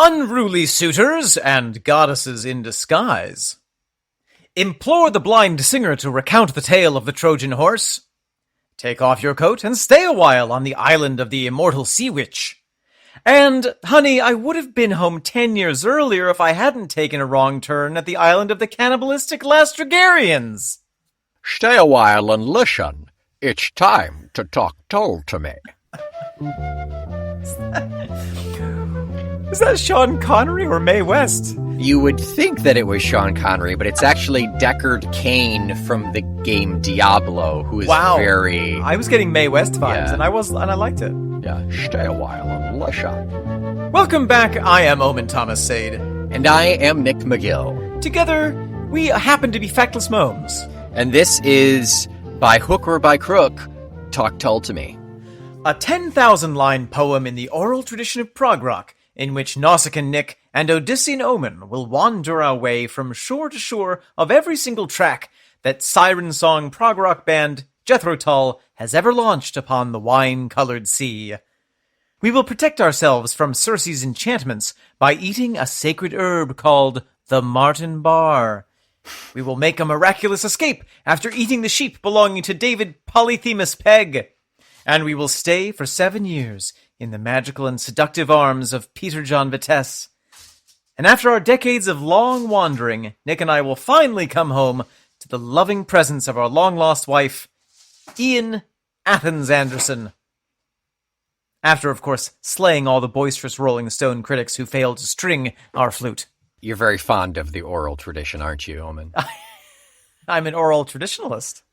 Unruly suitors and goddesses in disguise. Implore the blind singer to recount the tale of the Trojan horse. Take off your coat and stay a while on the island of the immortal sea witch. And, honey, I would have been home 10 years earlier if I hadn't taken a wrong turn at the island of the cannibalistic Lastragarians. Stay a while and listen. It's time to talk Tull to me. Is that Sean Connery or Mae West? You would think that it was Sean Connery, but it's actually Deckard Cain from the game Diablo, who is very... I was getting Mae West vibes, Yeah. and I liked it. Yeah, stay a while and listen. Welcome back, I am Omen Thomas Sade. And I am Nick McGill. Together, we happen to be Feckless Momes. And this is, by hook or by crook, Talk Tull to Me. A 10,000-line poem in the oral tradition of prog rock, in which Nausicaan Nick and Odyssean Omen will wander our way from shore to shore of every single track that siren song prog rock band Jethro Tull has ever launched upon the wine-colored sea. We will protect ourselves from Circe's enchantments by eating a sacred herb called the Martin Bar. We will make a miraculous escape after eating the sheep belonging to David Polyphemus Pegg. And we will stay for 7 years in the magical and seductive arms of Peter John Vitesse. And after our decades of long wandering, Nick and I will finally come home to the loving presence of our long-lost wife, Ian Athens Anderson. After, of course, slaying all the boisterous Rolling Stone critics who failed to string our flute. You're very fond of the oral tradition, aren't you, Omen? I'm an oral traditionalist.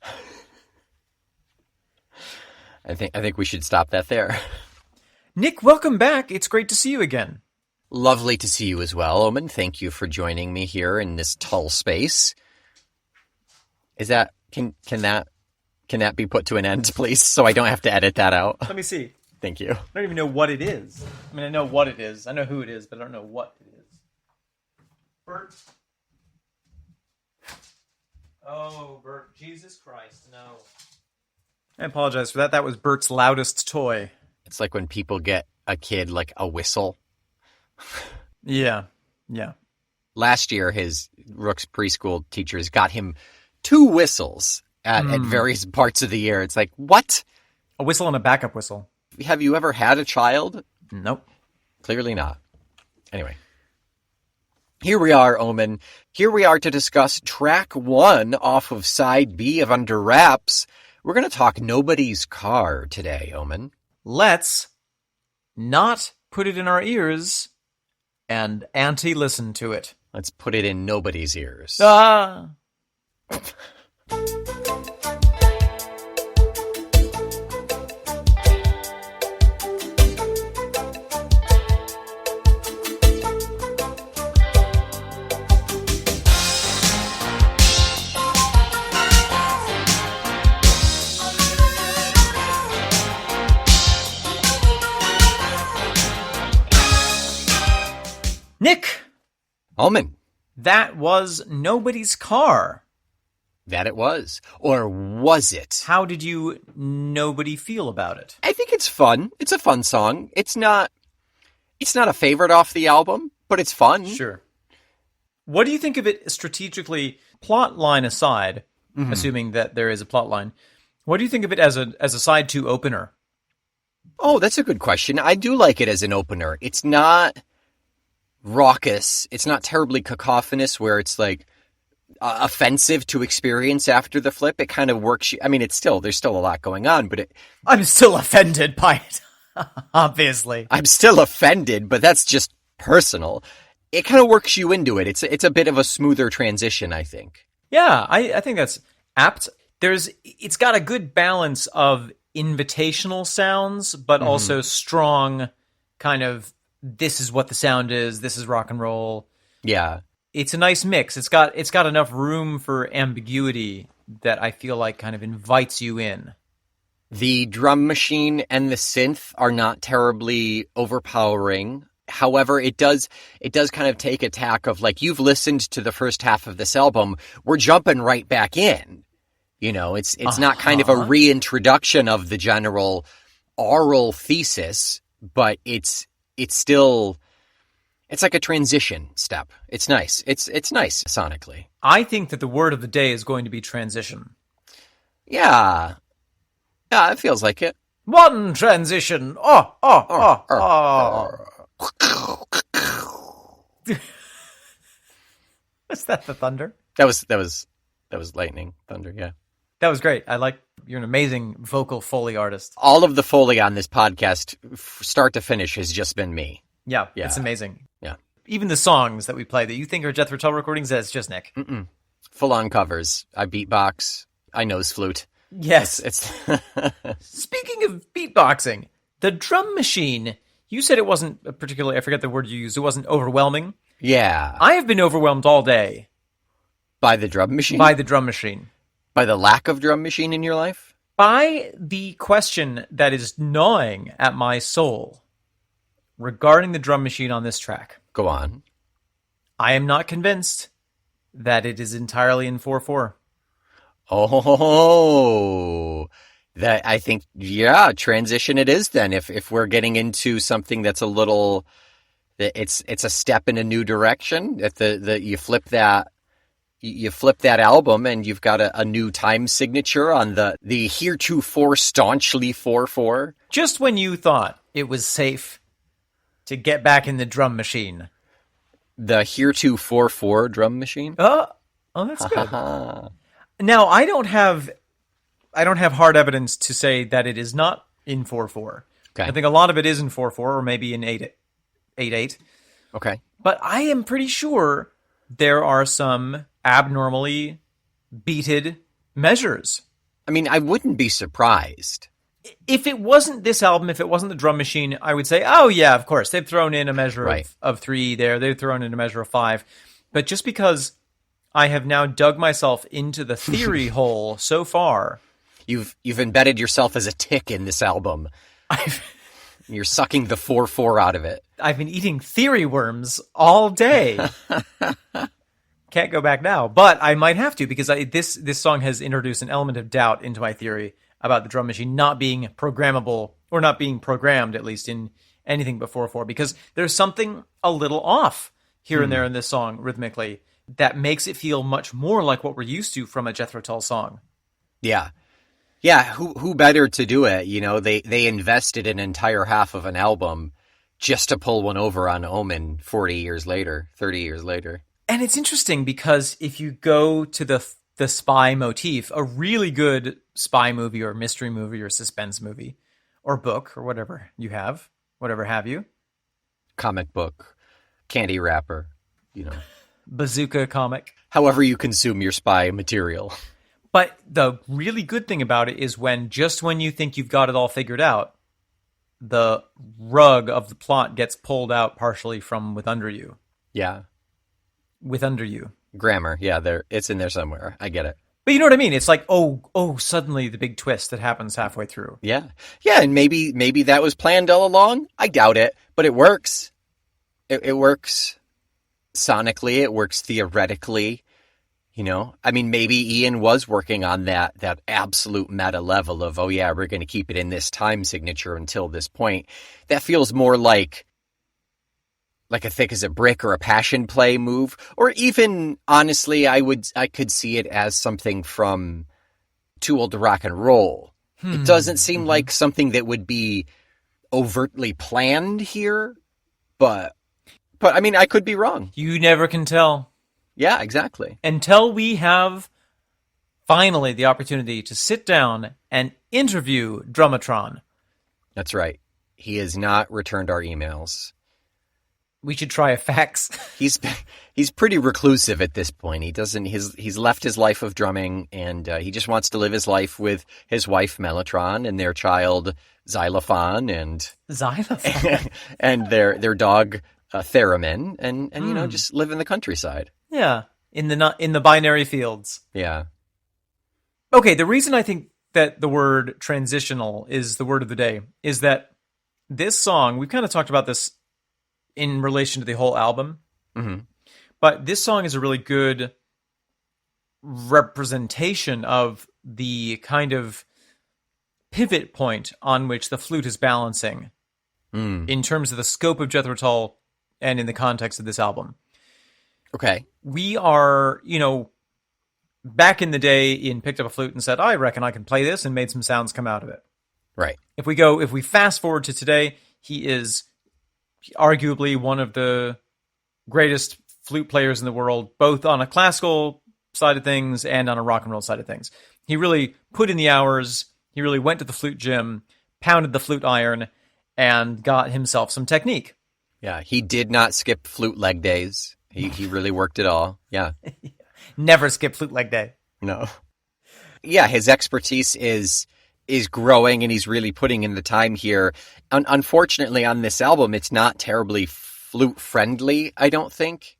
I think we should stop that there. Nick, welcome back. It's great to see you again. Lovely to see you as well, Omen. Thank you for joining me here in this Tull space. Is that can that be put to an end, please, so I don't have to edit that out? Let me see. Thank you. I don't even know what it is. I mean, I know what it is. I know who it is, but I don't know what it is. Bert. Oh, Bert. Jesus Christ, no. I apologize for that. That was Bert's loudest toy. It's like when people get a kid like a whistle. Yeah. Last year, his Rook's preschool teachers got him 2 whistles at various parts of the year. It's like, what? A whistle and a backup whistle. Have you ever had a child? Nope. Clearly not. Anyway. Here we are, Omen. Here we are to discuss track 1 off of side B of Under Wraps. We're going to talk Nobody's Car today, Omen. Let's not put it in our ears and anti-listen to it. Let's put it in nobody's ears. Ah! Nick! Omen. That was Nobody's Car. That it was. Or was it? How did you nobody feel about it? I think it's fun. It's a fun song. It's not a favorite off the album, but it's fun. Sure. What do you think of it strategically, plot line aside, assuming that there is a plot line? What do you think of it as a side 2 opener? Oh, that's a good question. I do like it as an opener. It's not raucous. It's not terribly cacophonous where it's like offensive to experience after the flip. It kind of works. I mean, there's still a lot going on, but I'm still offended by it. Obviously. I'm still offended, but that's just personal. It kind of works you into it. It's a bit of a smoother transition, I think. Yeah, I think that's apt. It's got a good balance of invitational sounds, but also strong kind of, this is what the sound is, this is rock and roll. Yeah. It's a nice mix. It's got enough room for ambiguity that I feel like kind of invites you in. The drum machine and the synth are not terribly overpowering. However, it does kind of take a tack of like, you've listened to the first half of this album, we're jumping right back in. You know, it's not kind of a reintroduction of the general oral thesis, but it's still It's like a transition step. It's nice. It's nice sonically. I think that the word of the day is going to be transition. Yeah. Yeah, it feels like it. One transition. Is that the thunder? That was lightning, thunder, yeah. That was great. You're an amazing vocal Foley artist. All of the Foley on this podcast, start to finish, has just been me. Yeah, it's amazing. Yeah. Even the songs that we play that you think are Jethro Tull recordings, that's just Nick. Full-on covers. I beatbox. I nose flute. Yes. It's Speaking of beatboxing, the drum machine, you said it wasn't particularly, I forget the word you used, it wasn't overwhelming. Yeah. I have been overwhelmed all day. By the drum machine? By the drum machine. By the lack of drum machine in your life? By the question that is gnawing at my soul regarding the drum machine on this track. Go on. I am not convinced that it is entirely in 4/4. Oh, that I think, yeah, transition it is then. If we're getting into something that's a little, it's a step in a new direction. If you flip that album and you've got a new time signature on the heretofore staunchly 4/4. Just when you thought it was safe to get back in the drum machine. The heretofore 4 drum machine? Oh, that's good. Now, I don't have hard evidence to say that it is not in 4/4. Okay. I think a lot of it is in 4/4 or maybe in 8/8. Okay. But I am pretty sure there are some abnormally beated measures. I mean, I wouldn't be surprised. If it wasn't this album, if it wasn't the drum machine, I would say, oh yeah, of course. They've thrown in a measure of 3 there. They've thrown in a measure of 5. But just because I have now dug myself into the theory hole so far. You've embedded yourself as a tick in this album. You're sucking the 4/4 out of it. I've been eating theory worms all day. Can't go back now, but I might have to because this song has introduced an element of doubt into my theory about the drum machine not being programmable or not being programmed, at least in anything but 4/4, because there's something a little off here and there in this song rhythmically that makes it feel much more like what we're used to from a Jethro Tull song. Yeah. Yeah, who better to do it? You know, they invested an entire half of an album just to pull one over on Omen 30 years later. And it's interesting because if you go to the spy motif, a really good spy movie or mystery movie or suspense movie or book or whatever have you. Comic book, candy wrapper, bazooka comic. However you consume your spy material. But the really good thing about it is when you think you've got it all figured out, the rug of the plot gets pulled out partially from with under you. Yeah. With under you. Grammar. Yeah, it's in there somewhere. I get it. But you know what I mean? It's like, oh, suddenly the big twist that happens halfway through. Yeah. Yeah, and maybe that was planned all along. I doubt it, but it works. It works sonically. It works theoretically. I mean, maybe Ian was working on that absolute meta level of, oh yeah, we're going to keep it in this time signature until this point. That feels more like a thick as a brick or a passion play move, or even honestly, I could see it as something from Too Old to Rock and Roll. It doesn't seem like something that would be overtly planned here, but I mean, I could be wrong. You never can tell. Yeah, exactly. Until we have finally the opportunity to sit down and interview Drumatron. That's right. He has not returned our emails. We should try a fax. He's pretty reclusive at this point. He's left his life of drumming, and he just wants to live his life with his wife Mellotron and their child Xylophon and and their dog Theremin, and just live in the countryside. Yeah, in the binary fields. Yeah. Okay, the reason I think that the word transitional is the word of the day is that this song, we've kind of talked about this in relation to the whole album, but this song is a really good representation of the kind of pivot point on which the flute is balancing in terms of the scope of Jethro Tull and in the context of this album. Okay. We are, back in the day, Ian picked up a flute and said, I reckon I can play this, and made some sounds come out of it. Right. If we fast forward to today, he is arguably one of the greatest flute players in the world, both on a classical side of things and on a rock and roll side of things. He really put in the hours. He really went to the flute gym, pounded the flute iron, and got himself some technique. Yeah, he did not skip flute leg days. He really worked it all. Yeah. Never skip flute leg day. No. Yeah, his expertise is growing, and he's really putting in the time here. Unfortunately, on this album, it's not terribly flute friendly, I don't think.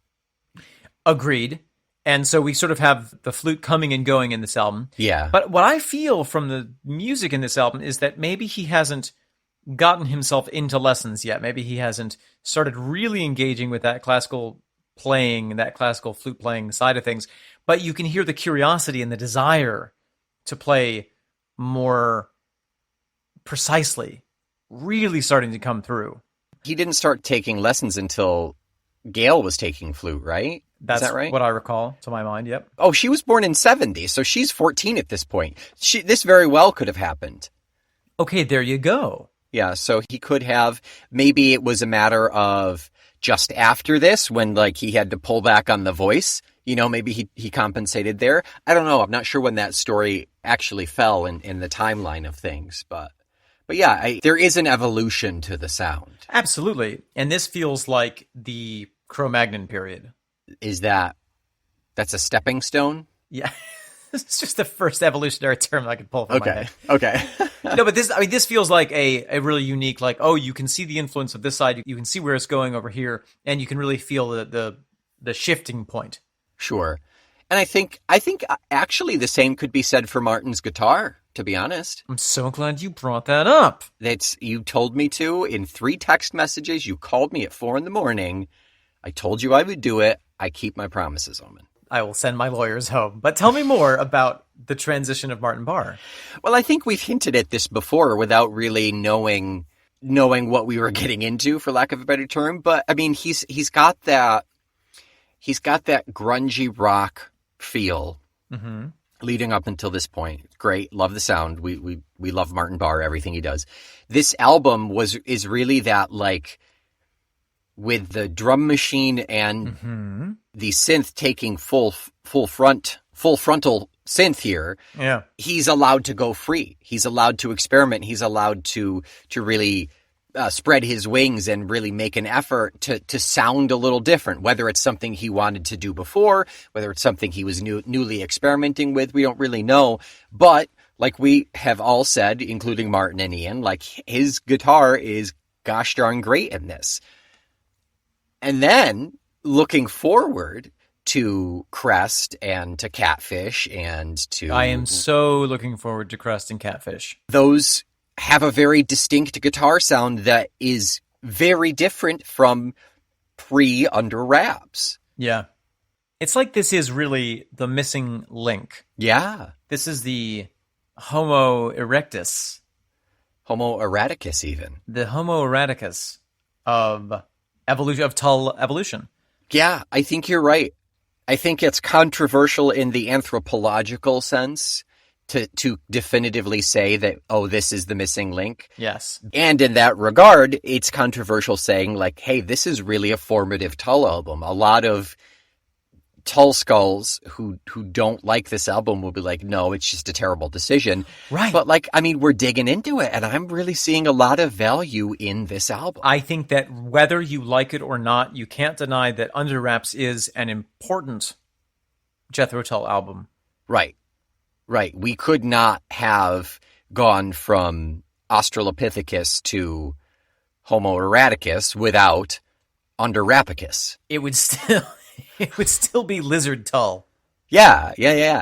Agreed. And so we sort of have the flute coming and going in this album. Yeah. But what I feel from the music in this album is that maybe he hasn't gotten himself into lessons yet. Maybe he hasn't started really engaging with that classical playing, that classical flute playing side of things. But you can hear the curiosity and the desire to play more precisely really starting to come through. He didn't start taking lessons until Gail was taking flute, right? That's Is that right? What I recall to my mind, yep. Oh, she was born in 70, so she's 14 at this point. This very well could have happened. Okay, there you go. Yeah, so he could have, maybe it was a matter of just after this when he had to pull back on the voice, maybe he compensated there. I don't know. I'm not sure when that story actually fell in the timeline of things, but yeah, there is an evolution to the sound. Absolutely. And this feels like the Cro-Magnon period. Is that's a stepping stone? Yeah. It's just the first evolutionary term I could pull from my head. Okay. No, but this feels like a really unique, you can see the influence of this side, you can see where it's going over here, and you can really feel the shifting point. Sure. And I think actually the same could be said for Martin's guitar, to be honest. I'm so glad you brought that up. You told me to in 3 text messages. You called me at 4 a.m. I told you I would do it. I keep my promises, Omen. I will send my lawyers home. But tell me more about the transition of Martin Barre. Well, I think we've hinted at this before without really knowing what we were getting into, for lack of a better term. But I mean, he's got that grungy rock feel leading up until this point. Great, love the sound. We love Martin Barre, everything he does. This album is really that with the drum machine and the synth taking full frontal synth here. Yeah. He's allowed to go free. He's allowed to experiment. He's allowed to really spread his wings and really make an effort to sound a little different, whether it's something he wanted to do before, whether it's something he was newly experimenting with. We don't really know. But like we have all said, including Martin and Ian, his guitar is gosh darn great in this. And then looking forward to Crest and to Catfish and to... I am so looking forward to Crest and Catfish. Those have a very distinct guitar sound that is very different from pre-Under Wraps. Yeah. It's like this is really the missing link. Yeah. This is the Homo erectus. Homo eradicus, even. The Homo eradicus of evolution, of Tull evolution. Yeah, I think you're right. I think it's controversial in the anthropological sense to definitively say that, this is the missing link. Yes. And in that regard, it's controversial saying hey, this is really a formative Tull album. A lot of Tull skulls who don't like this album will be no, it's just a terrible decision. Right. But we're digging into it, and I'm really seeing a lot of value in this album. I think that whether you like it or not, you can't deny that Under Wraps is an important Jethro Tull album. Right. We could not have gone from Australopithecus to Homo eradicus without Under Rapicus. It would still be Lizard Tull. Yeah,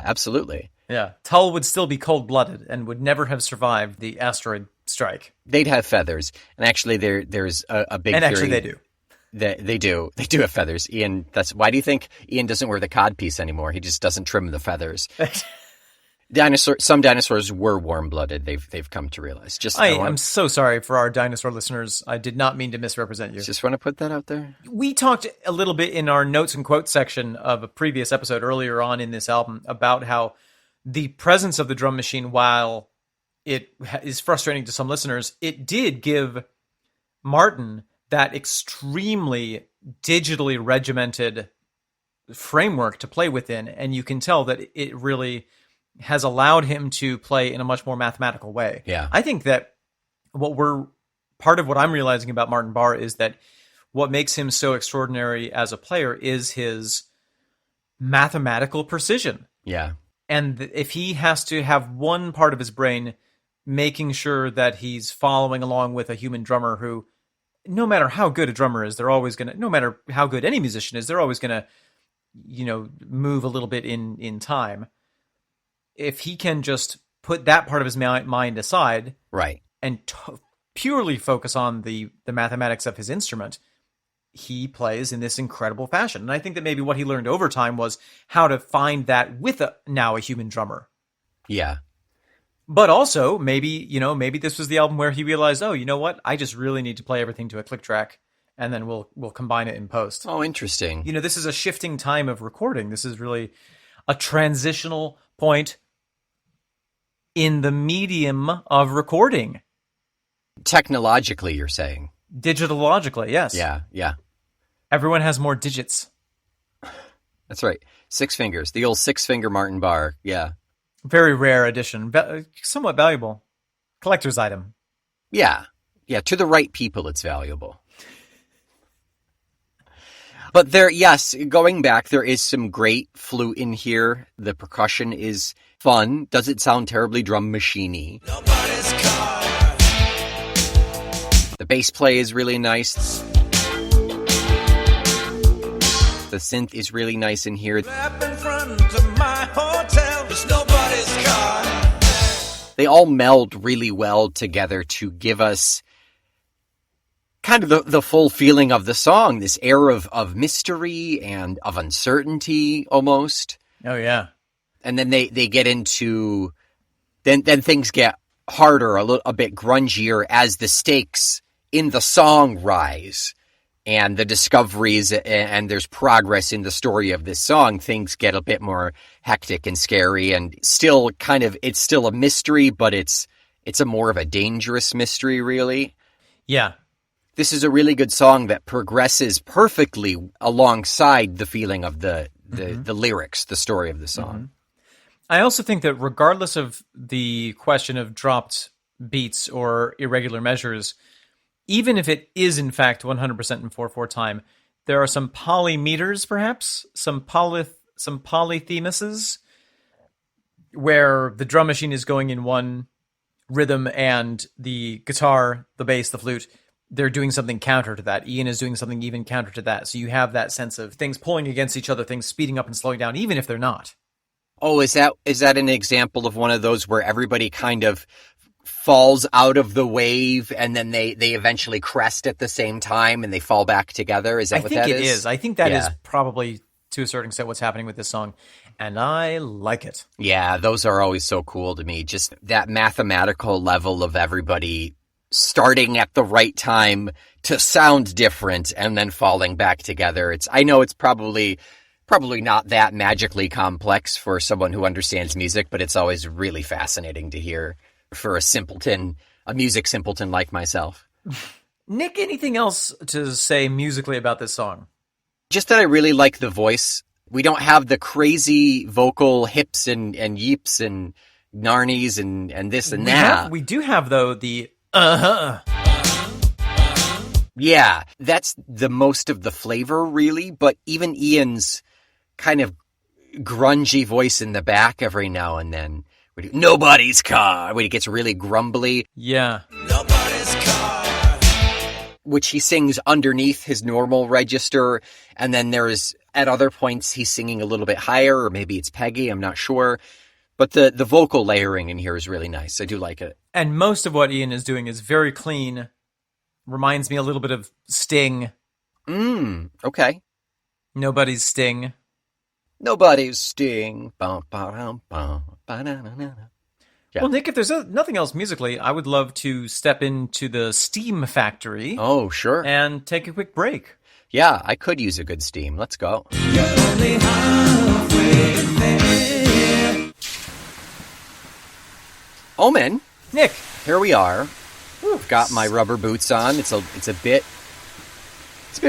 absolutely. Yeah, Tull would still be cold-blooded and would never have survived the asteroid strike. They'd have feathers. And actually there's a big theory. And actually they do. They do have feathers. Ian, why do you think Ian doesn't wear the codpiece anymore? He just doesn't trim the feathers. Some dinosaurs were warm-blooded. They've come to realize. I'm so sorry for our dinosaur listeners. I did not mean to misrepresent you. Just want to put that out there. We talked a little bit in our notes and quotes section of a previous episode earlier on in this album about how the presence of the drum machine, while it is frustrating to some listeners, it did give Martin that extremely digitally regimented framework to play within, and you can tell that it really has allowed him to play in a much more mathematical way. Yeah. I think that part of what I'm realizing about Martin Barre is that what makes him so extraordinary as a player is his mathematical precision. Yeah. And if he has to have one part of his brain making sure that he's following along with a human drummer who, no matter how good a drummer is, no matter how good any musician is, they're always going to, move a little bit in time. If he can just put that part of his mind aside, right, and purely focus on the mathematics of his instrument, he plays in this incredible fashion. And I think that maybe what he learned over time was how to find that with now a human drummer. Yeah. But also maybe this was the album where he realized, oh, you know what? I just really need to play everything to a click track, and then we'll combine it in post. Oh, interesting. This is a shifting time of recording. This is really a transitional point in the medium of recording. Technologically, you're saying? Digitologically, yes. Yeah. Everyone has more digits. That's right. 6 fingers. The old 6-finger Martin Barre. Yeah. Very rare edition. Somewhat valuable. Collector's item. Yeah. Yeah, to the right people, it's valuable. But going back, there is some great flute in here. The percussion is fun. Doesn't sound terribly drum machine-y. The bass play is really nice. The synth is really nice in here. They all meld really well together to give us kind of the full feeling of the song, this air of mystery and of uncertainty almost. Oh, yeah. And then they get into, then things get harder, a bit grungier as the stakes in the song rise and the discoveries and there's progress in the story of this song. Things get a bit more hectic and scary, and still it's still a mystery, but it's a more of a dangerous mystery, really. Yeah. This is a really good song that progresses perfectly alongside the feeling of the lyrics, the story of the song. Mm-hmm. I also think that regardless of the question of dropped beats or irregular measures, even if it is in fact 100% in 4/4 time, there are some polymeters, perhaps some polythemuses, where the drum machine is going in one rhythm and the guitar, the bass, the flute, they're doing something counter to that. Ian is doing something even counter to that. So you have that sense of things pulling against each other, things speeding up and slowing down, even if they're not. Oh, is that an example of one of those where everybody kind of falls out of the wave and then they eventually crest at the same time and they fall back together? Is that what that is? I think it is. I think that is probably, to a certain extent, what's happening with this song. And I like it. Yeah, those are always so cool to me. Just that mathematical level of everybody starting at the right time to sound different and then falling back together. I know it's probably not that magically complex for someone who understands music, but it's always really fascinating to hear for a music simpleton like myself. Nick, anything else to say musically about this song? Just that I really like the voice. We don't have the crazy vocal hips and yeeps and narnies and this and that. We do have, though, the Yeah, that's the most of the flavor, really. But even Ian's kind of grungy voice in the back every now and then. Nobody's car, when he gets really grumbly. Yeah. Nobody's car. Which he sings underneath his normal register. And then at other points, he's singing a little bit higher, or maybe it's Peggy, I'm not sure. But the vocal layering in here is really nice. I do like it. And most of what Ian is doing is very clean. Reminds me a little bit of Sting. Okay. Nobody's Sting. Nobody's sting. Bum, ba-dum, bum, ba-da-da-da-da. Yeah. Well, Nick, if there's nothing else musically, I would love to step into the Steam Factory. Oh, sure. And take a quick break. Yeah, I could use a good steam. Let's go. Omen. Nick. Here we are. I've got my rubber boots on. It's a bit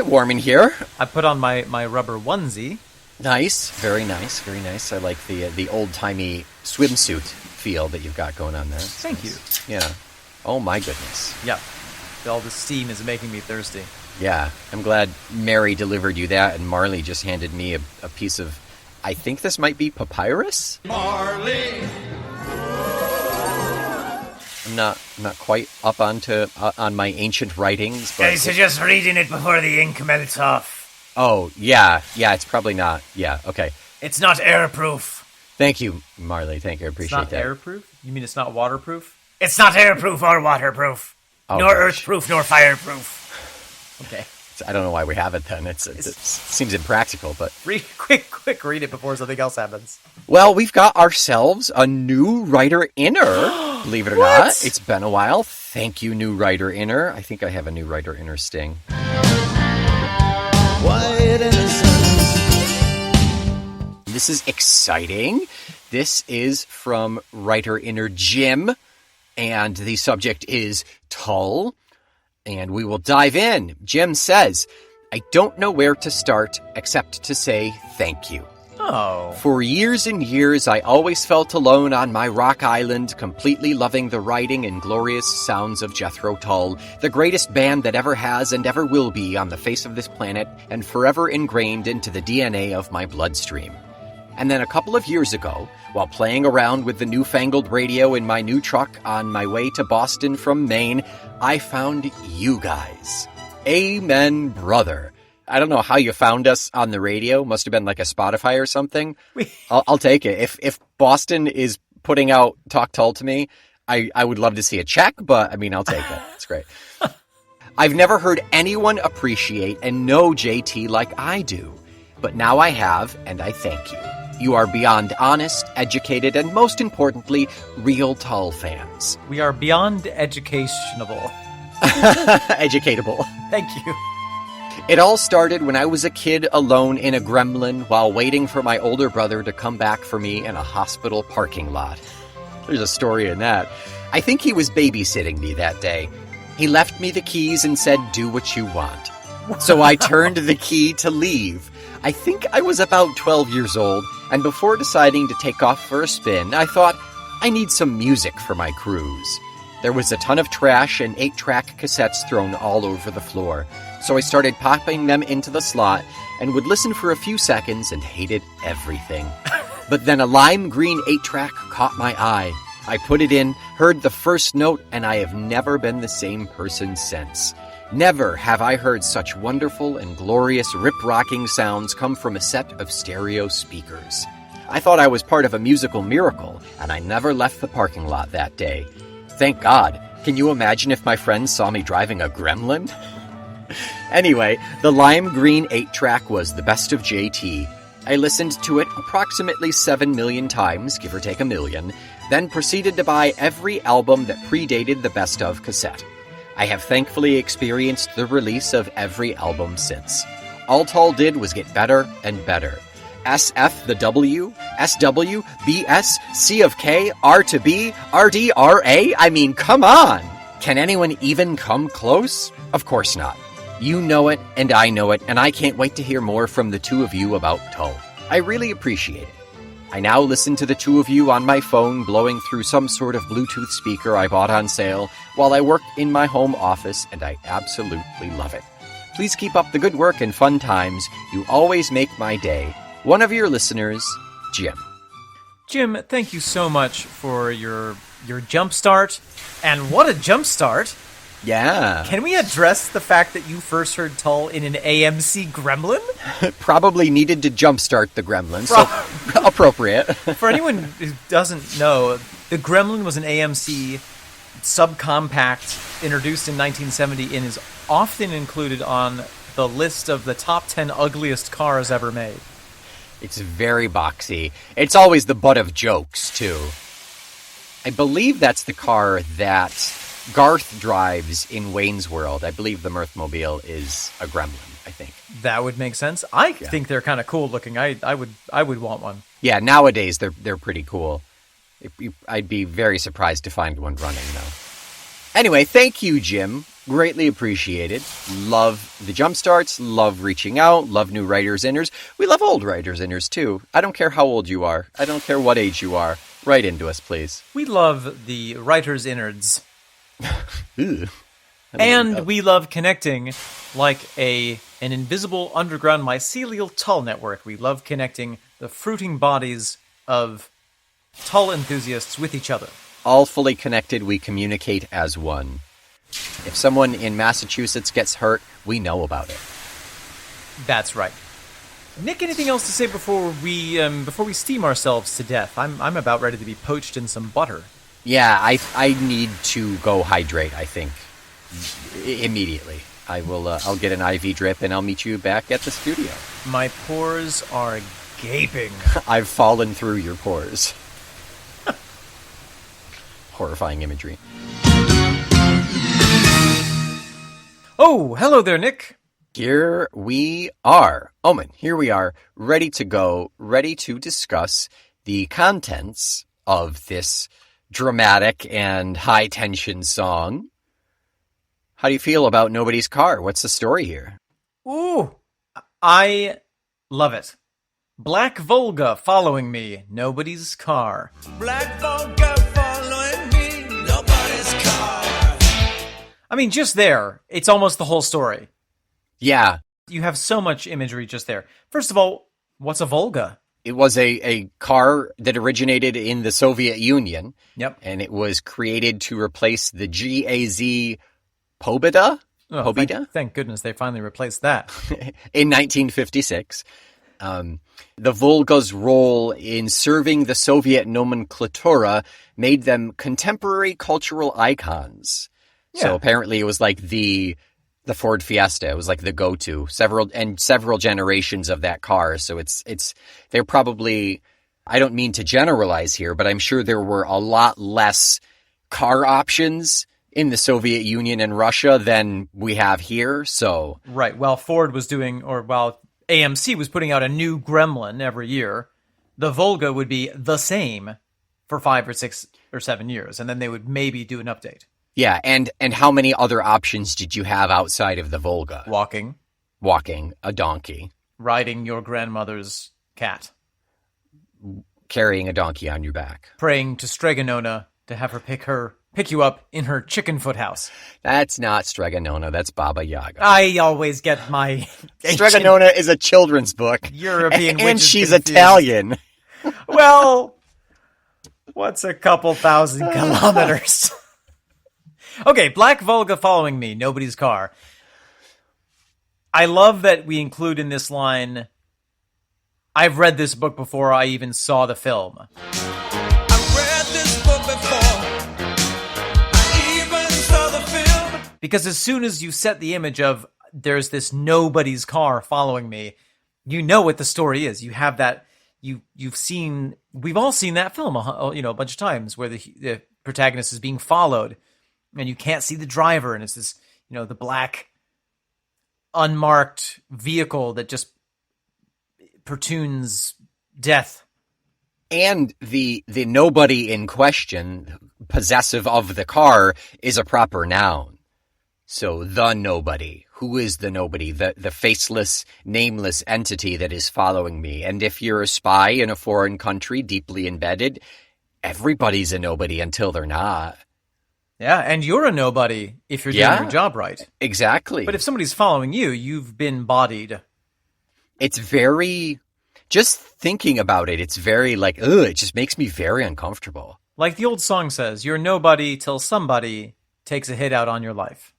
warm in here. I put on my rubber onesie. Nice. Very nice. Very nice. I like the old-timey swimsuit feel that you've got going on there. Thank you. Yeah. Oh, my goodness. Yeah. All the steam is making me thirsty. Yeah. I'm glad Mary delivered you that, and Marley just handed me a piece of, I think this might be papyrus? Marley! I'm not quite up on my ancient writings, but... I suggest reading it before the ink melts off. Oh, yeah, it's probably not. Yeah, okay. It's not airproof. Thank you, Marley. Thank you. I appreciate It's not that. airproof? You mean it's not waterproof? It's not airproof or waterproof. Oh, nor gosh. earthproof nor fireproof. Okay. I don't know why we have it then. It seems impractical, but... Quick, read it before something else happens. Well, we've got ourselves a new writer inner, believe it or What? not. It's been a while. Thank you, new writer inner. I think I have a new writer inner sting. Quiet innocence. This is exciting. This is from writer inner Jim, and the subject is Tull. And we will dive in. Jim says, I don't know where to start except to say thank you. Oh. For years and years, I always felt alone on my rock island, completely loving the writing and glorious sounds of Jethro Tull, the greatest band that ever has and ever will be on the face of this planet, and forever ingrained into the DNA of my bloodstream. And then a couple of years ago, while playing around with the newfangled radio in my new truck on my way to Boston from Maine, I found you guys. Amen, brother. I don't know how you found us on the radio. Must have been like a Spotify or something. I'll take it. If Boston is putting out Talk Tull to me, I would love to see a check, but I mean, I'll take it. It's great. I've never heard anyone appreciate and know JT like I do. But now I have, and I thank you. You are beyond honest, educated, and most importantly, real Tull fans. We are beyond educationable. Educatable. Thank you. It all started when I was a kid alone in a gremlin while waiting for my older brother to come back for me in a hospital parking lot. There's a story in that. I think he was babysitting me that day. He left me the keys and said, do what you want. So I turned the key to leave. I think I was about 12 years old, and before deciding to take off for a spin, I thought, I need some music for my cruise. There was a ton of trash and 8-track cassettes thrown all over the floor, so I started popping them into the slot and would listen for a few seconds and hated everything. But then a lime green 8-track caught my eye. I put it in, heard the first note, and I have never been the same person since. Never have I heard such wonderful and glorious rip-rocking sounds come from a set of stereo speakers. I thought I was part of a musical miracle, and I never left the parking lot that day. Thank God. Can you imagine if my friends saw me driving a gremlin? Anyway, the lime green 8-track was the best of JT. I listened to it approximately 7 million times, give or take a million, then proceeded to buy every album that predated the best of cassette. I have thankfully experienced the release of every album since. All Tull did was get better and better. SF the W, SW, BS, C of K, R to B, RD, RA? I mean, come on! Can anyone even come close? Of course not. You know it, and I can't wait to hear more from the two of you about Tull. I really appreciate it. I now listen to the two of you on my phone blowing through some sort of Bluetooth speaker I bought on sale while I work in my home office, and I absolutely love it. Please keep up the good work and fun times. You always make my day. One of your listeners, Jim. Jim, thank you so much for your jump start. And what a jump start. Yeah. Can we address the fact that you first heard Tull in an AMC Gremlin? Probably needed to jumpstart the gremlin, so appropriate. For anyone who doesn't know, the Gremlin was an AMC subcompact introduced in 1970 and is often included on the list of the top 10 ugliest cars ever made. It's very boxy. It's always the butt of jokes, too. I believe that's the car that Garth drives in Wayne's World. I believe the Mirthmobile is a Gremlin, I think. That would make sense. I think they're kind of cool looking. I would want one. Yeah, nowadays they're pretty cool. I'd be very surprised to find one running, though. Anyway, thank you, Jim. Greatly appreciated. Love the jump starts, love reaching out, love new writers inners. We love old writers inners, too. I don't care how old you are. I don't care what age you are. Write into us, please. We love the writer's innards. Ooh. And we love connecting like an invisible underground mycelial Tull network. We love connecting the fruiting bodies of Tull enthusiasts with each other. All fully connected, we communicate as one. If someone in Massachusetts gets hurt, we know about it. That's right. Nick, anything else to say before we steam ourselves to death? I'm about ready to be poached in some butter. Yeah, I need to go hydrate, I think. Immediately. I'll get an IV drip and I'll meet you back at the studio. My pores are gaping. I've fallen through your pores. Horrifying imagery. Oh, hello there, Nick. Here we are. Omen, here we are, ready to go, ready to discuss the contents of this dramatic and high-tension song. How do you feel about Nobody's Car? What's the story here? Ooh, I love it. Black Volga following me, nobody's car. Black Volga following me, nobody's car. I mean, just there, it's almost the whole story. Yeah. You have so much imagery just there. First of all, what's a Volga? It was a car that originated in the Soviet Union. Yep. And it was created to replace the GAZ Pobeda? Oh, thank goodness they finally replaced that. In 1956. The Volga's role in serving the Soviet nomenclatura made them contemporary cultural icons. Yeah. So apparently it was like the Ford Fiesta. It was like the go-to. Several generations of that car. So they're probably, I don't mean to generalize here, but I'm sure there were a lot less car options in the Soviet Union and Russia than we have here. So right. While Ford was while AMC was putting out a new Gremlin every year, the Volga would be the same for 5 or 6 or 7 years, and then they would maybe do an update. Yeah, and how many other options did you have outside of the Volga? Walking, a donkey. riding your grandmother's cat, Carrying a donkey on your back. praying to Stregonona to have her pick you up in her chicken foot house. That's not Stregonona, that's Baba Yaga. I always get my Stregonona is a children's book. European and witches she's confused. Italian. Well, what's a couple thousand kilometers? Okay, Black Volga following me, nobody's car. I love that we include in this line, I've read this book before I even saw the film. I've read this book before. I even saw the film. Because as soon as you set the image of there's this nobody's car following me, you know what the story is. You have that, we've all seen that film a bunch of times where the protagonist is being followed and you can't see the driver, and it's this, the black unmarked vehicle that just platoons death. And the nobody in question, possessive of the car, is a proper noun. So the nobody. Who is the nobody? The faceless, nameless entity that is following me. And if you're a spy in a foreign country, deeply embedded, everybody's a nobody until they're not. Yeah, and you're a nobody if you're doing your job right. Exactly. But if somebody's following you, you've been bodied. It's very... Just thinking about it, it's very it just makes me very uncomfortable. Like the old song says, you're nobody till somebody takes a hit out on your life.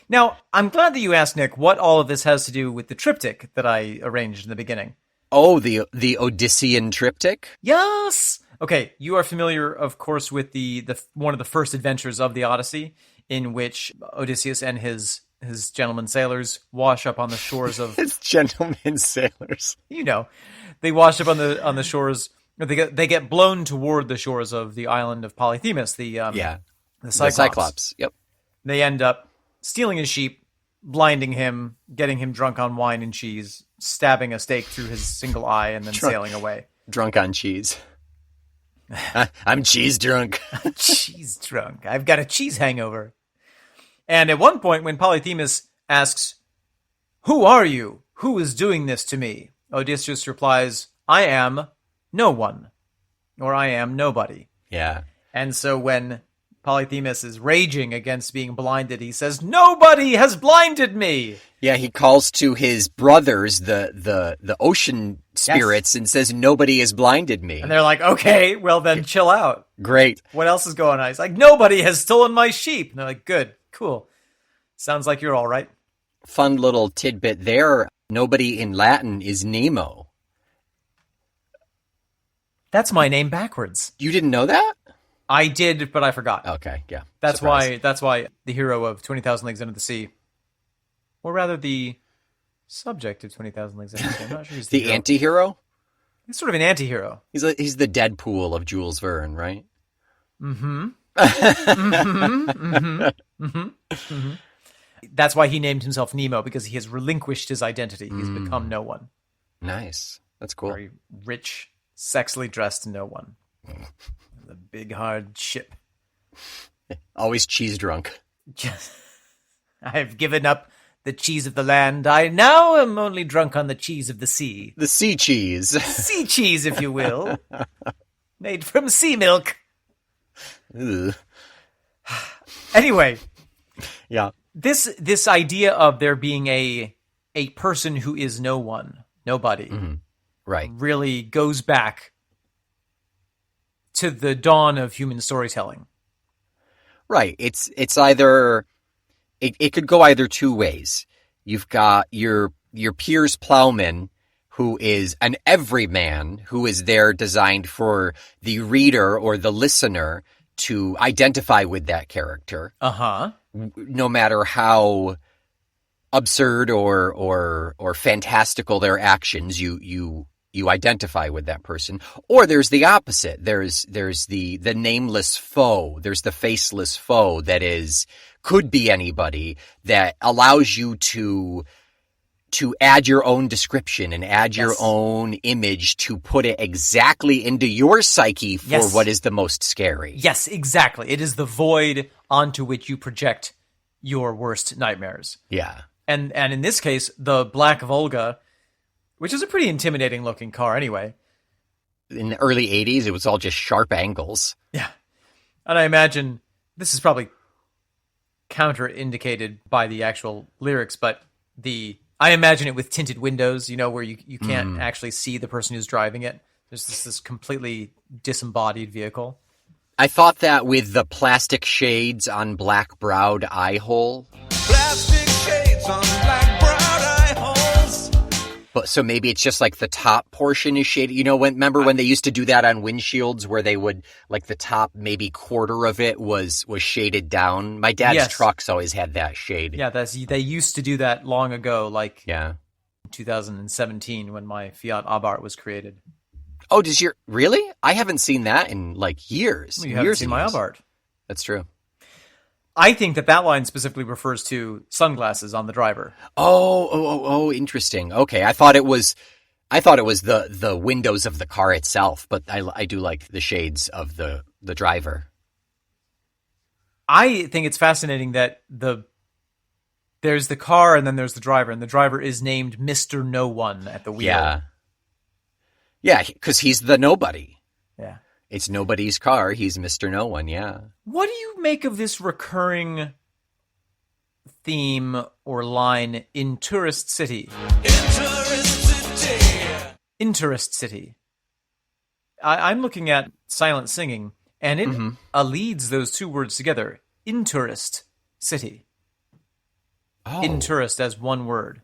Now, I'm glad that you asked, Nick, what all of this has to do with the triptych that I arranged in the beginning. Oh, the Odyssean triptych? Yes! Okay, you are familiar, of course, with the one of the first adventures of the Odyssey, in which Odysseus and his his gentlemen sailors wash up on the shores of It's gentlemen sailors. they wash up on the shores. They get blown toward the shores of the island of Polyphemus. The Cyclops. Yep. They end up stealing his sheep, blinding him, getting him drunk on wine and cheese, stabbing a stake through his single eye, and then sailing away. Drunk on cheese. I'm cheese drunk. Cheese drunk. I've got a cheese hangover. And at one point, when Polyphemus asks, "Who are you? Who is doing this to me?" Odysseus replies, "I am no one," or "I am nobody." Yeah. And so when Polyphemus is raging against being blinded, he says, "Nobody has blinded me." Yeah, he calls to his brothers, the ocean spirits, and says, "Nobody has blinded me." And they're like, "Okay, well then chill out. Great. What else is going on?" He's like, "Nobody has stolen my sheep." And they're like, "Good, cool. Sounds like you're all right." Fun little tidbit there. Nobody in Latin is Nemo. That's my name backwards. You didn't know that? I did, but I forgot. Okay, yeah. That's Surprise. why the hero of 20,000 Leagues Under the Sea, or rather the subject of 20,000 Leagues Under the Sea. I'm not sure he's the The hero. anti-hero? He's sort of an anti-hero. He's the Deadpool of Jules Verne, right? That's why he named himself Nemo, because he has relinquished his identity. He's become no one. Nice. That's cool. Very rich, sexily dressed no one. The big hard ship. Always cheese drunk. I've given up the cheese of the land. I now am only drunk on the cheese of the sea. The sea cheese. Sea cheese, if you will. Made from sea milk. Ugh. Anyway, Yeah. this idea of there being a person who is no one, nobody, Right. really goes back to the dawn of human storytelling. Right. It's either it could go either two ways. You've got your Piers Plowman, who is an everyman, who is there designed for the reader or the listener to identify with that character, no matter how absurd or fantastical their actions. You identify with that person. Or there's the opposite. There's the nameless foe. There's the faceless foe that could be anybody, that allows you to add your own description and add your own image to put it exactly into your psyche for what is the most scary. Yes, exactly. It is the void onto which you project your worst nightmares. Yeah. And in this case, the Black Volga, which is a pretty intimidating looking car anyway. In the early 80s, it was all just sharp angles. Yeah. And I imagine this is probably counter-indicated by the actual lyrics, but I imagine it with tinted windows, where you can't actually see the person who's driving it. There's this completely disembodied vehicle. I thought that with the plastic shades on black-browed eye hole. Plastic shades on black-browed eye holes. But so maybe it's just like the top portion is shaded. Remember when they used to do that on windshields, where they would, like, the top maybe quarter of it was shaded down? My dad's trucks always had that shade. Yeah, they used to do that long ago, like Yeah. 2017 when my Fiat Abarth was created. Oh, really? I haven't seen that in like years. You haven't seen my Abarth. That's true. I think that line specifically refers to sunglasses on the driver. Oh, interesting. Okay, I thought it was the windows of the car itself, but I do like the shades of the driver. I think it's fascinating that there's the car and then there's the driver, and the driver is named Mr. No One at the wheel. Yeah. Yeah, because he's the nobody. Yeah. It's nobody's car. He's Mr. No One, yeah. What do you make of this recurring theme or line in Tourist City? Interest City. I'm looking at silent singing, and it leads those two words together. Interest City. Oh. Interest as one word.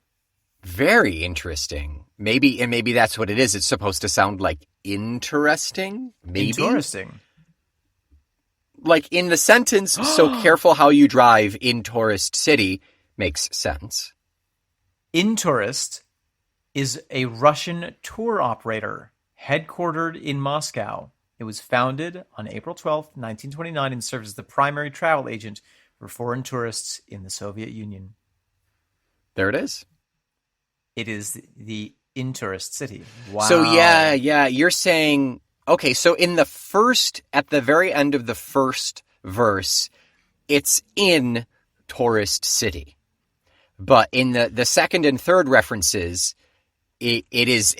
Very interesting. Maybe that's what it is. It's supposed to sound like interesting. Maybe. Interesting. Like in the sentence, so careful how you drive in Tourist City, makes sense. Intourist is a Russian tour operator headquartered in Moscow. It was founded on April 12th, 1929, and serves as the primary travel agent for foreign tourists in the Soviet Union. There it is. It is the Intourist city. Wow. So yeah, you're saying, okay, so at the very end of the first verse, it's in Tourist City. But in the second and third references, it is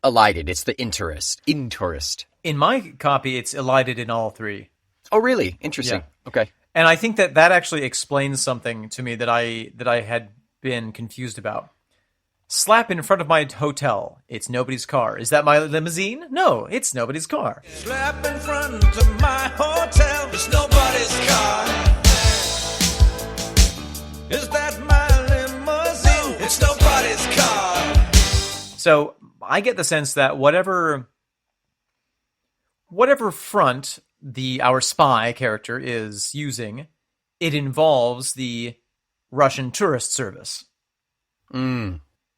elided. It's the Intourist. In my copy, it's elided in all three. Oh, really? Interesting. Yeah. Okay. And I think that actually explains something to me that I had been confused about. Slap in front of my hotel. It's nobody's car. Is that my limousine? No, it's nobody's car. Slap in front of my hotel. It's nobody's car. Is that my limousine? It's nobody's car. So I get the sense that whatever front our spy character is using, it involves the Russian tourist service.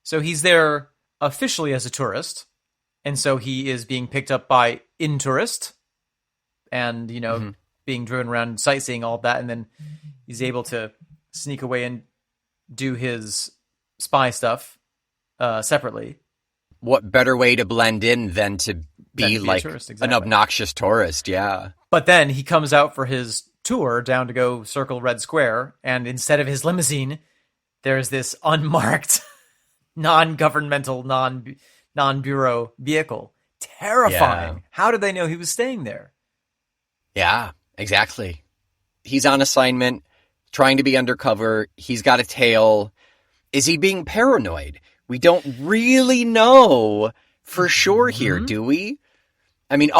So he's there officially as a tourist, and so he is being picked up by Intourist, and being driven around sightseeing, all of that, and then he's able to sneak away and do his spy stuff separately. What better way to blend in than to be like tourist, an obnoxious tourist? Yeah. But then he comes out for his tour down to go circle Red Square, and instead of his limousine, there's this unmarked, non-governmental, non-bureau vehicle. Terrifying. Yeah. How did they know he was staying there? Yeah, exactly. He's on assignment, trying to be undercover. He's got a tail. Is he being paranoid? We don't really know for sure here, do we? I mean,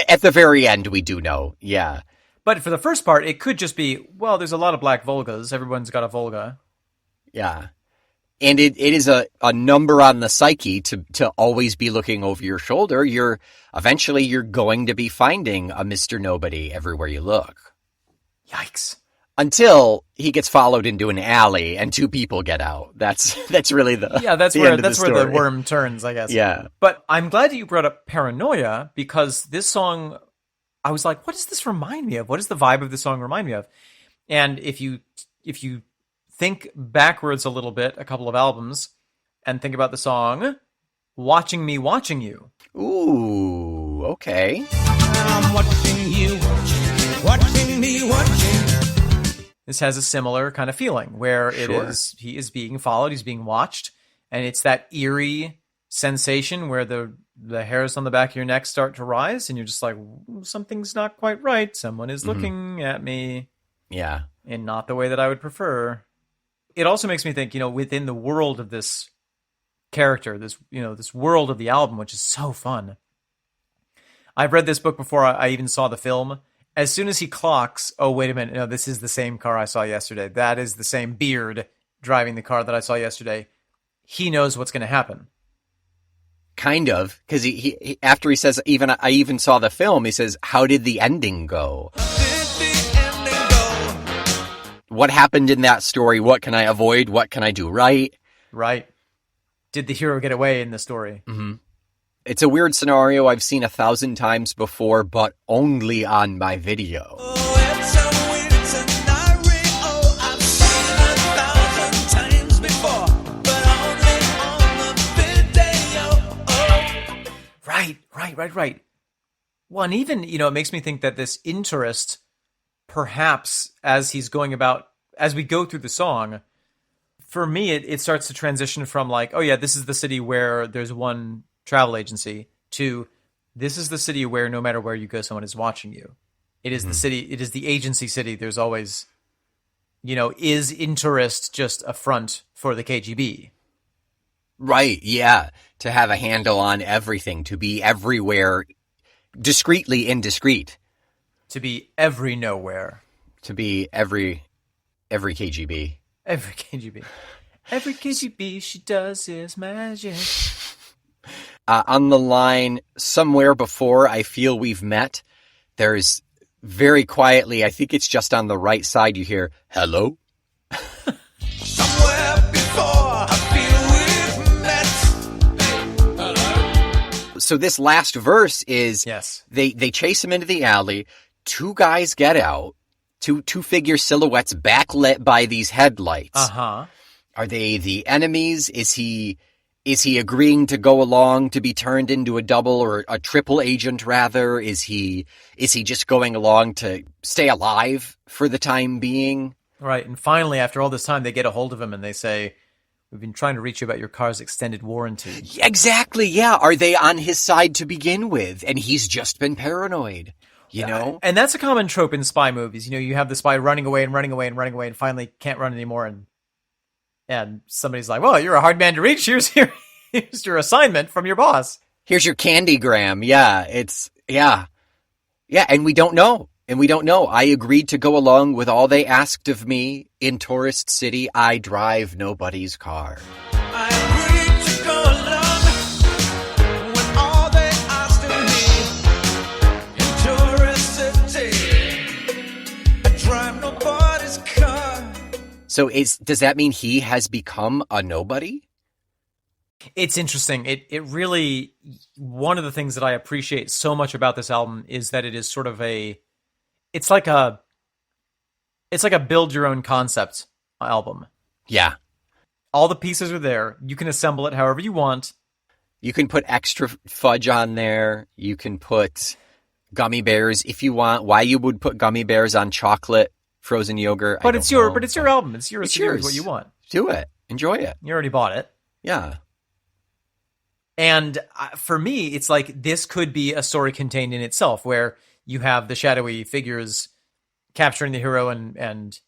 at the very end, we do know. Yeah. But for the first part, it could just be, well, there's a lot of black Volgas. Everyone's got a Volga. Yeah. And it is a number on the psyche to always be looking over your shoulder. Eventually you're going to be finding a Mr. Nobody everywhere you look. Yikes. Until he gets followed into an alley and two people get out. That's really that's where the worm turns, I guess. Yeah. But I'm glad that you brought up Paranoia, because this song, I was like, what does this remind me of? What does the vibe of the song remind me of? And if you think backwards a little bit, a couple of albums, and think about the song Watching Me, Watching You. Ooh, okay. I'm watching you, watching me, watching. This has a similar kind of feeling where he is being followed, he's being watched, and it's that eerie sensation where the hairs on the back of your neck start to rise, and you're just like, something's not quite right. Someone is looking at me. Yeah. In not the way that I would prefer. It also makes me think, within the world of this character, this world of the album, which is so fun. I've read this book before I even saw the film. As soon as he clocks, oh, wait a minute, no, this is the same car I saw yesterday. That is the same beard driving the car that I saw yesterday. He knows what's going to happen. Kind of, because he after he says, I even saw the film, he says, how did the ending go? What happened in that story? What can I avoid? What can I do right? Right. Did the hero get away in the story? Mm-hmm. It's a weird scenario I've seen 1,000 times before, but only on my video. It's a weird scenario I've seen 1,000 times before, but only on the video. Right. Well, and even, it makes me think that this Intourist, perhaps as he's going about, as we go through the song, for me, it starts to transition from like, oh yeah, this is the city where there's one travel agency, to this is the city where no matter where you go, someone is watching you. It is the city, it is the agency city. There's always, is Intourist just a front for the KGB? Right, yeah. To have a handle on everything, to be everywhere, discreetly indiscreet. To be every nowhere. To be every KGB. Every KGB. Every KGB she does is magic. On the line, somewhere before I feel we've met, there's very quietly, I think it's just on the right side, you hear, hello? So this last verse is Yes. they chase him into the alley. Two guys get out. Two figure silhouettes backlit by these headlights. Uh-huh. Are they the enemies? Is he agreeing to go along to be turned into a double or a triple agent rather? Is he just going along to stay alive for the time being? Right. And finally, after all this time, they get a hold of him and they say, we've been trying to reach you about your car's extended warranty. Exactly, yeah. Are they on his side to begin with? And he's just been paranoid, you know? And that's a common trope in spy movies. You know, you have the spy running away and running away and running away and finally can't run anymore. And somebody's like, well, you're a hard man to reach. Here's your assignment from your boss. Here's your candygram. Yeah, yeah, and we don't know. I agreed to go along with all they asked of me. In Tourist City, I drive nobody's car. I agreed to go along with all they asked of me. In Tourist City, I drive nobody's car. So does that mean he has become a nobody? It's interesting. It really, one of the things that I appreciate so much about this album is that it is sort of it's like a build your own concept album. Yeah. All the pieces are there. You can assemble it however you want. You can put extra fudge on there. You can put gummy bears if you want. Why you would put gummy bears on chocolate, frozen yogurt? But it's your album. It's yours. It's to do yours. what you want. Do it. Enjoy it. You already bought it. Yeah. And for me, it's like this could be a story contained in itself, where you have the shadowy figures capturing the hero and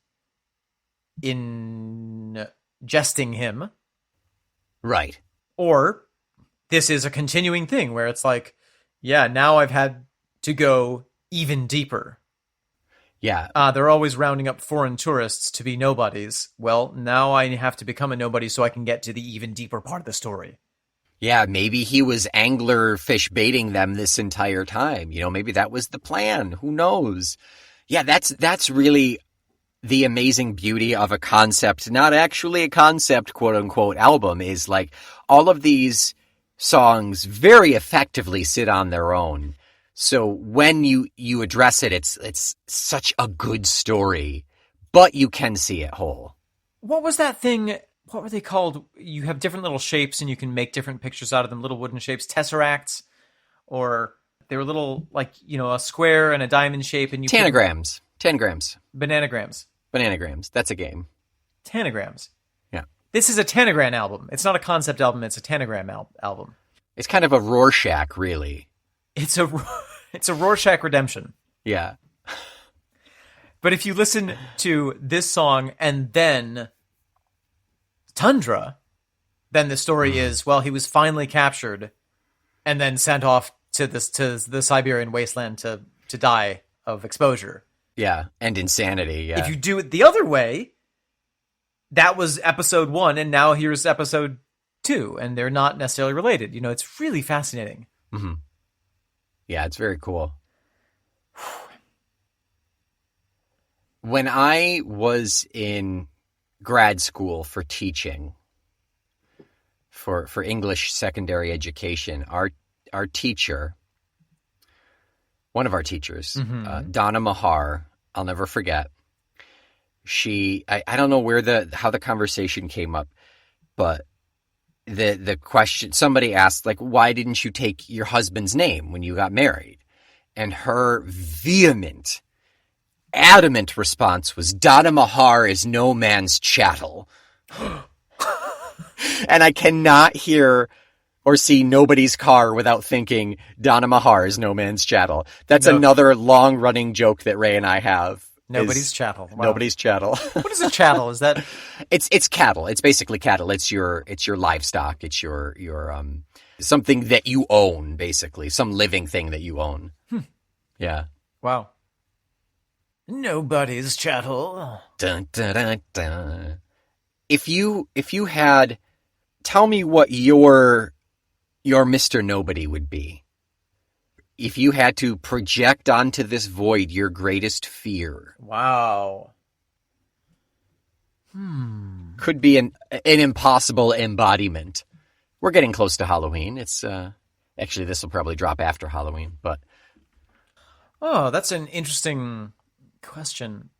ingesting him. Right. Or this is a continuing thing where it's like, yeah, now I've had to go even deeper. Yeah. They're always rounding up foreign tourists to be nobodies. Well, now I have to become a nobody so I can get to the even deeper part of the story. Yeah, maybe he was angler fish baiting them this entire time. You know, maybe that was the plan. Who knows? Yeah, that's really the amazing beauty of a concept, not actually a concept, quote unquote, album, is like all of these songs very effectively sit on their own. So when you address it, it's such a good story, but you can see it whole. What was that thing? What were they called? You have different little shapes and you can make different pictures out of them, little wooden shapes, tesseracts, or they were little, like, you know, a square and a diamond shape. And you Tanagrams. Bananagrams. That's a game. Tanagrams. Yeah. This is a tanagram album. It's not a concept album. It's a tanagram album. It's kind of a Rorschach, really. It's a Rorschach redemption. Yeah. But if you listen to this song and then Tundra, then the story is, well, he was finally captured and then sent off to the Siberian wasteland to die of exposure. Yeah, and insanity, yeah. If you do it the other way, that was episode 1, and now here's episode 2, and they're not necessarily related. You know, it's really fascinating. Mm-hmm. Yeah, it's very cool. When I was in grad school for teaching, for English secondary education, our teacher, one of our teachers, Donna Mahar, I'll never forget. I don't know how the conversation came up, but the question, somebody asked, like, why didn't you take your husband's name when you got married? And her vehement, adamant response was, Donna Mahar is no man's chattel. And I cannot hear or see Nobody's Car without thinking Donna Mahar is no man's chattel. That's another long-running joke that Ray and I have. Nobody's chattel. Wow. Nobody's chattel. What is a chattel? Is that? It's cattle. It's basically cattle. It's your livestock. It's your something that you own, basically. Some living thing that you own. Yeah. Wow. Nobody's chattel. Dun, dun, dun, dun. If you had, tell me what your Mr. Nobody would be. If you had to project onto this void your greatest fear. Wow. Could be an impossible embodiment. We're getting close to Halloween. It's Actually, this will probably drop after Halloween, but Oh, that's an interesting question.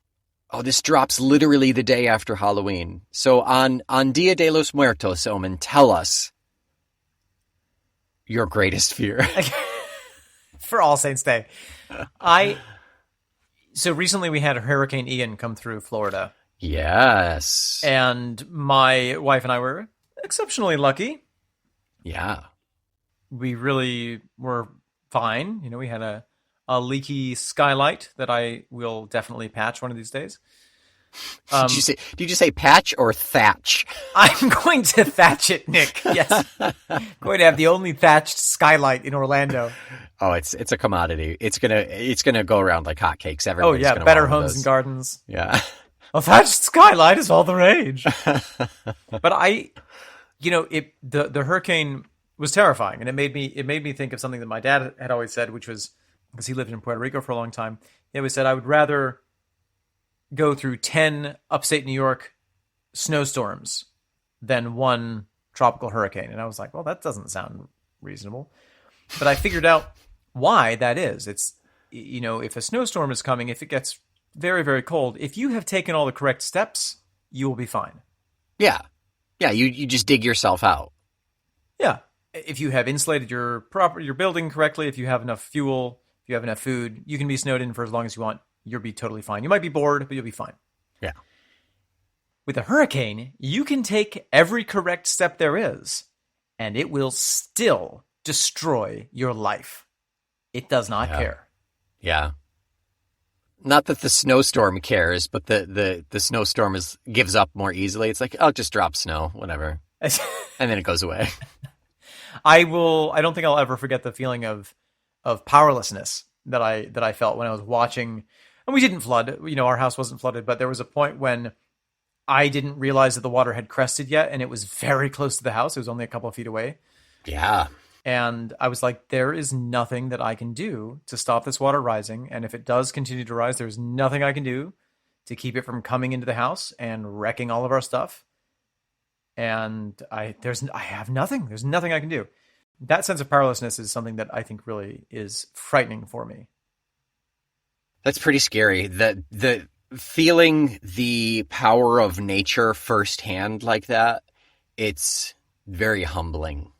oh, this drops literally the day after Halloween. So on Dia de los Muertos, Omen, tell us your greatest fear. For All Saints Day. So recently we had Hurricane Ian come through Florida. Yes. And my wife and I were exceptionally lucky. Yeah. We really were fine. We had a leaky skylight that I will definitely patch one of these days. Did you just say patch or thatch? I'm going to thatch it, Nick. Yes. Going to have the only thatched skylight in Orlando. Oh, it's a commodity. It's gonna go around like hotcakes. Everybody's gonna Better want one of Homes those. and Gardens. Yeah. A thatched skylight is all the rage. But the hurricane was terrifying, and it made me think of something that my dad had always said, which was, because he lived in Puerto Rico for a long time. He always said, I would rather go through 10 upstate New York snowstorms than one tropical hurricane. And I was like, well, that doesn't sound reasonable. But I figured out why that is. It's, if a snowstorm is coming, if it gets very, very cold, if you have taken all the correct steps, you will be fine. Yeah. Yeah, you just dig yourself out. Yeah. If you have insulated your building correctly, if you have enough fuel, if you have enough food, you can be snowed in for as long as you want. You'll be totally fine. You might be bored, but you'll be fine. Yeah. With a hurricane, you can take every correct step there is, and it will still destroy your life. It does not care. Yeah. Not that the snowstorm cares, but the snowstorm gives up more easily. It's like, oh, just drop snow, whatever. And then it goes away. I don't think I'll ever forget the feeling of powerlessness that I felt when I was watching. And we didn't flood. Our house wasn't flooded, but there was a point when I didn't realize that the water had crested yet, and it was very close to the house. It was only a couple of feet away. Yeah. And I was like, there is nothing that I can do to stop this water rising. And if it does continue to rise, there's nothing I can do to keep it from coming into the house and wrecking all of our stuff. And I have nothing. There's nothing I can do. That sense of powerlessness is something that I think really is frightening for me. That's pretty scary. The feeling the power of nature firsthand like that, it's very humbling.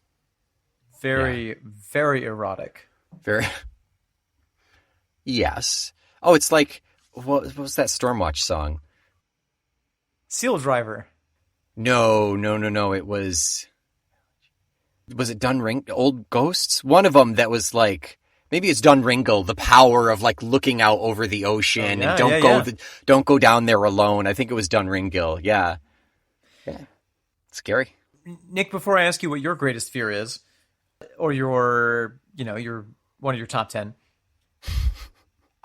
Very, very erotic. Very. Yes. Oh, it's like, what was that Stormwatch song? Seal Driver. No. It was it Dunringle? Old Ghosts? One of them that was like, maybe it's Dunringle, the power of like looking out over the ocean and don't go down there alone. I think it was Dunringle. Yeah. Yeah. Scary. Nick, before I ask you what your greatest fear is, or your one of your top 10,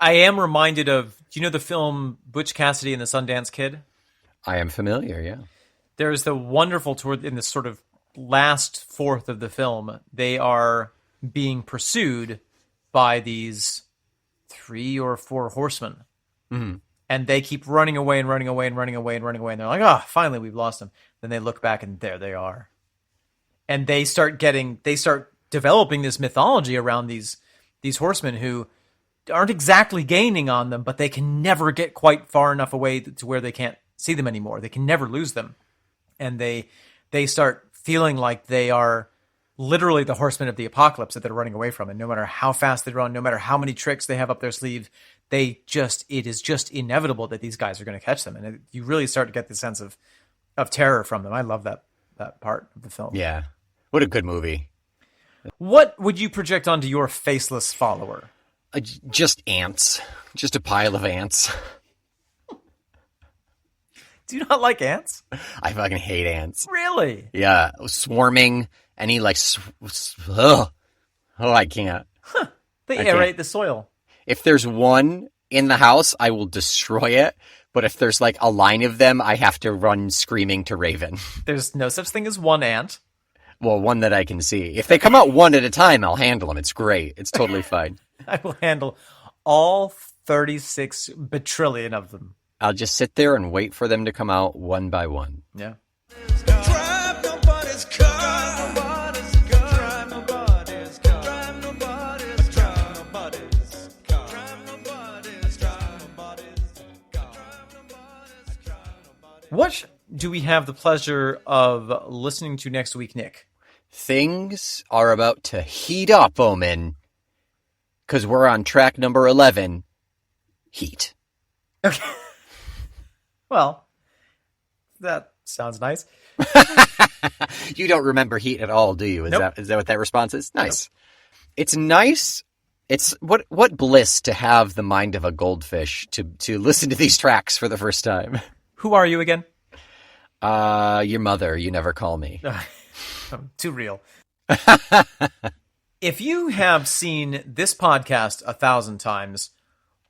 I am reminded of, do you know the film Butch Cassidy and the Sundance Kid? I am familiar, yeah. There's the wonderful, toward in this sort of last fourth of the film, they are being pursued by these 3 or 4 horsemen. Mm-hmm. And they keep running away and running away and running away and running away. And they're like, finally we've lost them. Then they look back and there they are. And they start developing this mythology around these horsemen who aren't exactly gaining on them, but they can never get quite far enough away to where they can't see them anymore. They can never lose them. And they start feeling like they are literally the horsemen of the apocalypse that they're running away from. And no matter how fast they run, no matter how many tricks they have up their sleeve, it is just inevitable that these guys are going to catch them. And you really start to get the sense of terror from them. I love that part of the film. Yeah. What a good movie. What would you project onto your faceless follower? Just ants. Just a pile of ants. Do you not like ants? I fucking hate ants. Really? Yeah. Swarming. Any like... Oh, I can't. They I aerate can't. the soil. If there's one in the house, I will destroy it. But if there's like a line of them, I have to run screaming to Raven. There's no such thing as one ant. Well, one that I can see. If they come out one at a time, I'll handle them. It's great. It's totally fine. I will handle all 36 bajillion of them. I'll just sit there and wait for them to come out one by one. Yeah. Drive nobody's car. Drive nobody's car. What do we have the pleasure of listening to next week, Nick? Things are about to heat up, Omen. Because we're on track number 11. Heat. Okay. Well, that sounds nice. You don't remember Heat at all, do you? Nope. Is that what that response is? Nice. Nope. It's nice. It's what bliss to have the mind of a goldfish to listen to these tracks for the first time. Who are you again? Your mother. You never call me. Too real. If you have seen this podcast 1,000 times,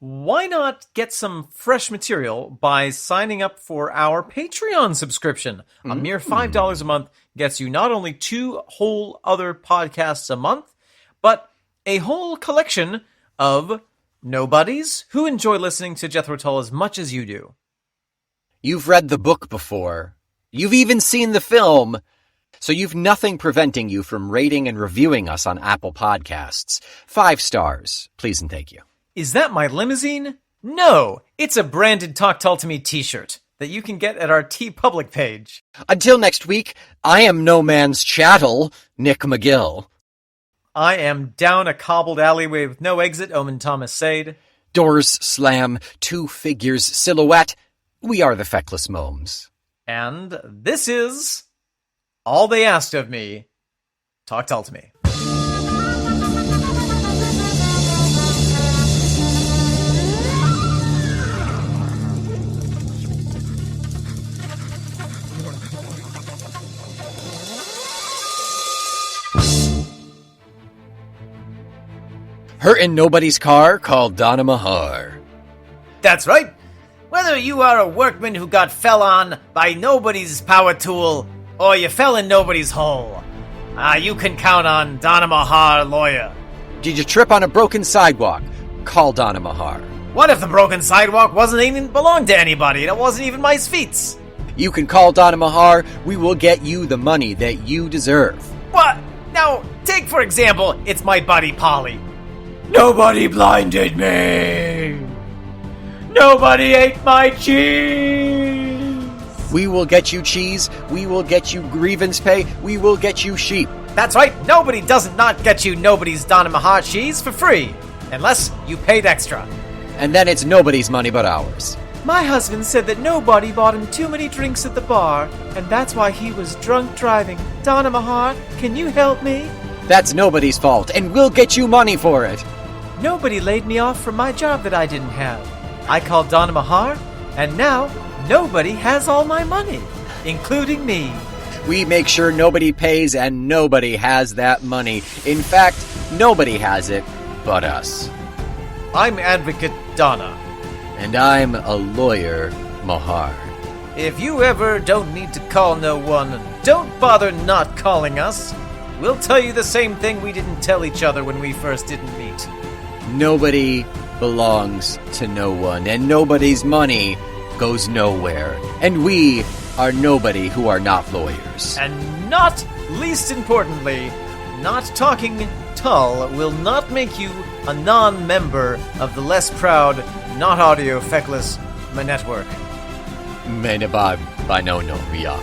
why not get some fresh material by signing up for our Patreon subscription? A mere $5 a month gets you not only 2 whole other podcasts a month, but a whole collection of nobodies who enjoy listening to Jethro Tull as much as you do. You've read the book before. You've even seen the film. So you've nothing preventing you from rating and reviewing us on Apple Podcasts. 5 stars, please and thank you. Is that my limousine? No, it's a branded Talk Tull to Me t-shirt that you can get at our TeePublic page. Until next week, I am no man's chattel, Nick McGill. I am down a cobbled alleyway with no exit, Omen Thomas Sade. Doors slam, 2 figures silhouette. We are the Feckless Momes. And this is All They Asked of Me. Talk Tull to Me. Hurtin' nobody's car called Donna Mahar. That's right. Whether you are a workman who got fell on by nobody's power tool, or you fell in nobody's hole, you can count on Donna Mahar Lawyer. Did you trip on a broken sidewalk? Call Donna Mahar. What if the broken sidewalk wasn't even belonged to anybody and it wasn't even my feet's? You can call Donna Mahar. We will get you the money that you deserve. What? Now, take for example, it's my buddy Polly. Nobody blinded me! Nobody ate my cheese! We will get you cheese. We will get you grievance pay. We will get you sheep. That's right, nobody doesn't not get you nobody's Donna Mahar cheese for free, unless you paid extra. And then it's nobody's money but ours. My husband said that nobody bought him too many drinks at the bar, and that's why he was drunk driving. Donna Mahar, can you help me? That's nobody's fault, and we'll get you money for it. Nobody laid me off from my job that I didn't have. I called Donna Mahar, and now nobody has all my money, including me. We make sure nobody pays and nobody has that money. In fact, nobody has it but us. I'm Advocate Donna. And I'm a lawyer, Mahar. If you ever don't need to call no one, don't bother not calling us. We'll tell you the same thing we didn't tell each other when we first didn't meet. Nobody belongs to no one, and nobody's money goes nowhere. And we are nobody who are not lawyers. And not least importantly, not talking Tull will not make you a non-member of the less proud, not audio feckless network. By no, yeah.